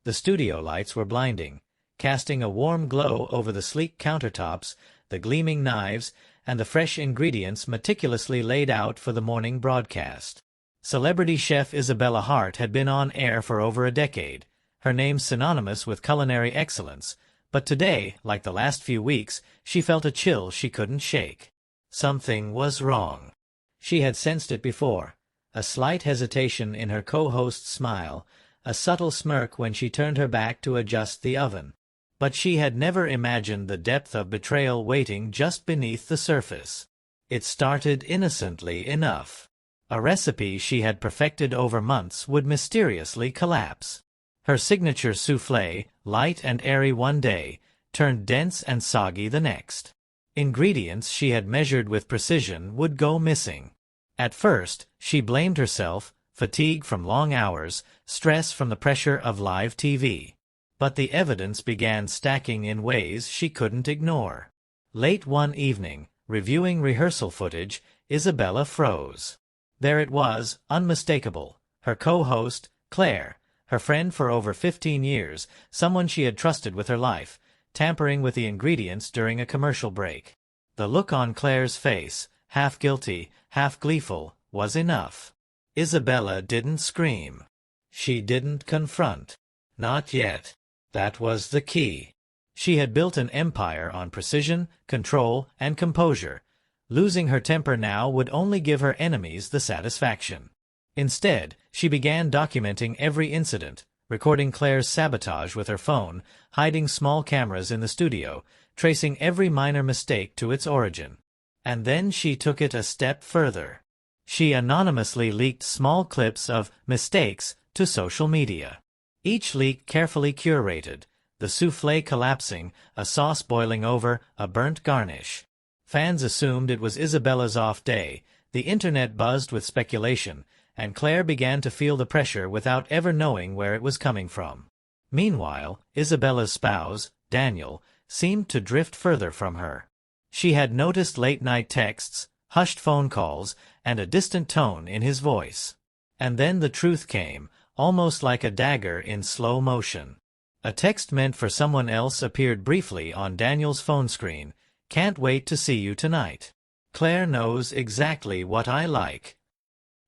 The studio lights were blinding, casting a warm glow over the sleek countertops, the gleaming knives, and the fresh ingredients meticulously laid out for the morning broadcast. Celebrity chef Isabella Hart had been on air for over a decade, her name synonymous with culinary excellence, but today, like the last few weeks, she felt a chill she couldn't shake. Something was wrong. She had sensed it before, a slight hesitation in her co-host's smile, a subtle smirk when she turned her back to adjust the oven. But she had never imagined the depth of betrayal waiting just beneath the surface. It started innocently enough. A recipe she had perfected over months would mysteriously collapse. Her signature soufflé, light and airy one day, turned dense and soggy the next. Ingredients she had measured with precision would go missing. At first, she blamed herself, fatigue from long hours, stress from the pressure of live TV. But the evidence began stacking in ways she couldn't ignore. Late one evening, reviewing rehearsal footage, Isabella froze. There it was, unmistakable. Her co-host, Claire, her friend for over 15 years, someone she had trusted with her life, tampering with the ingredients during a commercial break. The look on Claire's face, half guilty, half gleeful, was enough. Isabella didn't scream. She didn't confront. Not yet. That was the key. She had built an empire on precision, control, and composure. Losing her temper now would only give her enemies the satisfaction. Instead, she began documenting every incident, recording Claire's sabotage with her phone, hiding small cameras in the studio, tracing every minor mistake to its origin. And then she took it a step further. She anonymously leaked small clips of mistakes to social media. Each leak carefully curated, the soufflé collapsing, a sauce boiling over, a burnt garnish. Fans assumed it was Isabella's off day, the internet buzzed with speculation, and Claire began to feel the pressure without ever knowing where it was coming from. Meanwhile, Isabella's spouse, Daniel, seemed to drift further from her. She had noticed late-night texts, hushed phone calls, and a distant tone in his voice. And then the truth came, almost like a dagger in slow motion. A text meant for someone else appeared briefly on Daniel's phone screen. "Can't wait to see you tonight. Claire knows exactly what I like."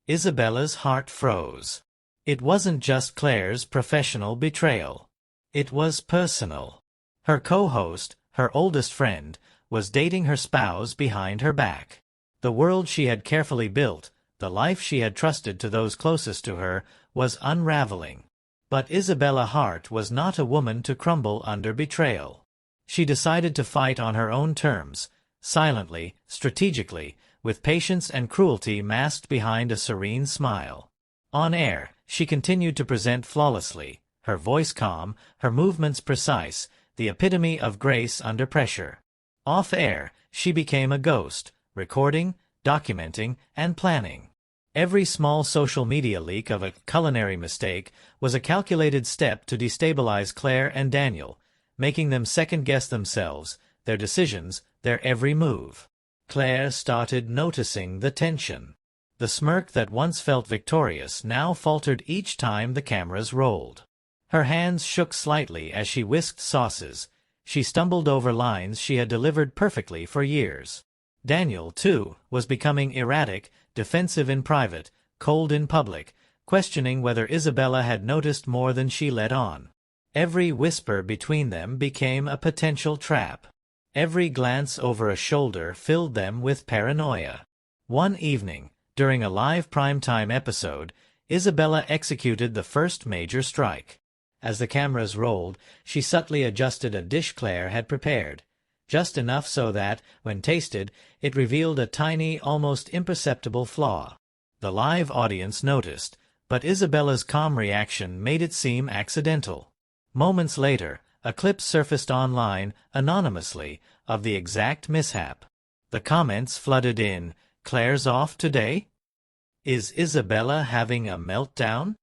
Isabella's heart froze. It wasn't just Claire's professional betrayal. It was personal. Her co-host, her oldest friend, was dating her spouse behind her back. The world she had carefully built, the life she had trusted to those closest to her, was unraveling. But Isabella Hart was not a woman to crumble under betrayal. She decided to fight on her own terms, silently, strategically, with patience and cruelty masked behind a serene smile. On air, she continued to present flawlessly, her voice calm, her movements precise, the epitome of grace under pressure. Off air, she became a ghost, recording, documenting, and planning. Every small social media leak of a culinary mistake was a calculated step to destabilize Claire and Daniel, making them second-guess themselves, their decisions, their every move. Claire started noticing the tension. The smirk that once felt victorious now faltered each time the cameras rolled. Her hands shook slightly as she whisked sauces. She stumbled over lines she had delivered perfectly for years. Daniel, too, was becoming erratic, defensive in private, cold in public, questioning whether Isabella had noticed more than she let on. Every whisper between them became a potential trap. Every glance over a shoulder filled them with paranoia. One evening, during a live primetime episode, Isabella executed the first major strike. As the cameras rolled, she subtly adjusted a dish Claire had prepared, just enough so that, when tasted, it revealed a tiny, almost imperceptible flaw. The live audience noticed, but Isabella's calm reaction made it seem accidental. Moments later, a clip surfaced online, anonymously, of the exact mishap. The comments flooded in, "Claire's off today? Is Isabella having a meltdown?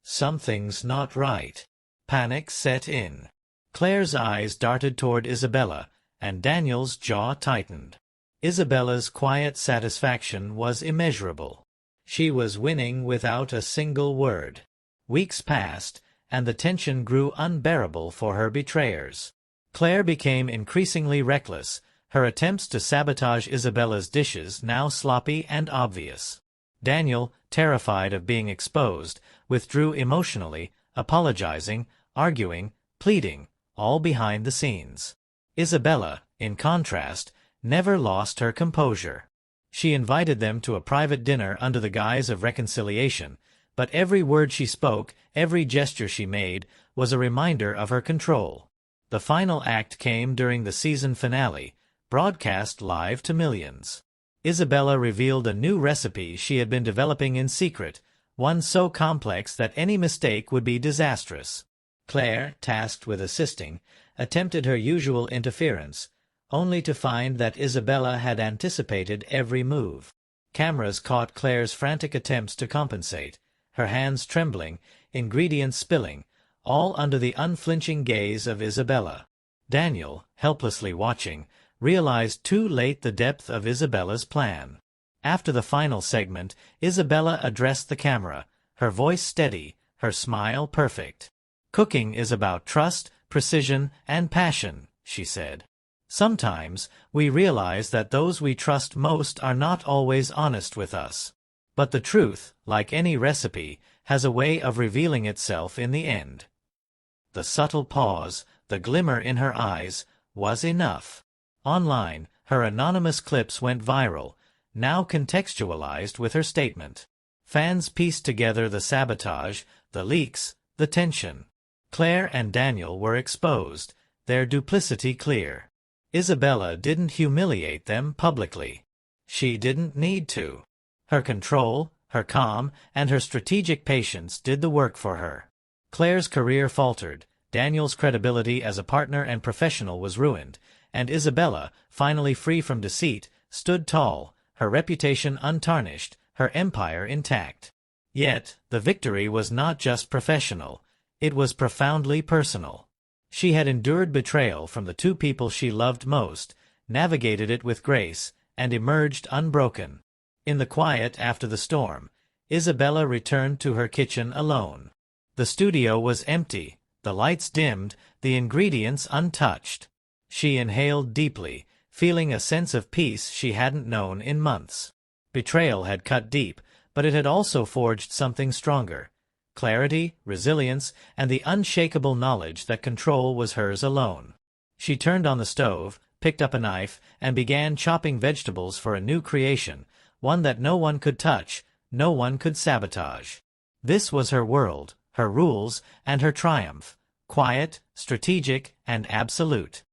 Something's not right." Panic set in. Claire's eyes darted toward Isabella, and Daniel's jaw tightened. Isabella's quiet satisfaction was immeasurable. She was winning without a single word. Weeks passed, and the tension grew unbearable for her betrayers. Claire became increasingly reckless, her attempts to sabotage Isabella's dishes now sloppy and obvious. Daniel, terrified of being exposed, withdrew emotionally, apologizing, arguing, pleading, all behind the scenes. Isabella, in contrast, never lost her composure. She invited them to a private dinner under the guise of reconciliation, but every word she spoke, every gesture she made, was a reminder of her control. The final act came during the season finale, broadcast live to millions. Isabella revealed a new recipe she had been developing in secret, one so complex that any mistake would be disastrous. Claire, tasked with assisting, attempted her usual interference, only to find that Isabella had anticipated every move. Cameras caught Claire's frantic attempts to compensate, her hands trembling, ingredients spilling, all under the unflinching gaze of Isabella. Daniel, helplessly watching, realized too late the depth of Isabella's plan. After the final segment, Isabella addressed the camera, her voice steady, her smile perfect. "Cooking is about trust, precision, and passion," she said. "Sometimes, we realize that those we trust most are not always honest with us. But the truth, like any recipe, has a way of revealing itself in the end." The subtle pause, the glimmer in her eyes, was enough. Online, her anonymous clips went viral, now contextualized with her statement. Fans pieced together the sabotage, the leaks, the tension. Claire and Daniel were exposed, their duplicity clear. Isabella didn't humiliate them publicly. She didn't need to. Her control, her calm, and her strategic patience did the work for her. Claire's career faltered, Daniel's credibility as a partner and professional was ruined, and Isabella, finally free from deceit, stood tall, her reputation untarnished, her empire intact. Yet, the victory was not just professional, it was profoundly personal. She had endured betrayal from the two people she loved most, navigated it with grace, and emerged unbroken. In the quiet after the storm, Isabella returned to her kitchen alone. The studio was empty, the lights dimmed, the ingredients untouched. She inhaled deeply, feeling a sense of peace she hadn't known in months. Betrayal had cut deep, but it had also forged something stronger. Clarity, resilience, and the unshakable knowledge that control was hers alone. She turned on the stove, picked up a knife, and began chopping vegetables for a new creation, one that no one could touch, no one could sabotage. This was her world, her rules, and her triumph, quiet, strategic, and absolute.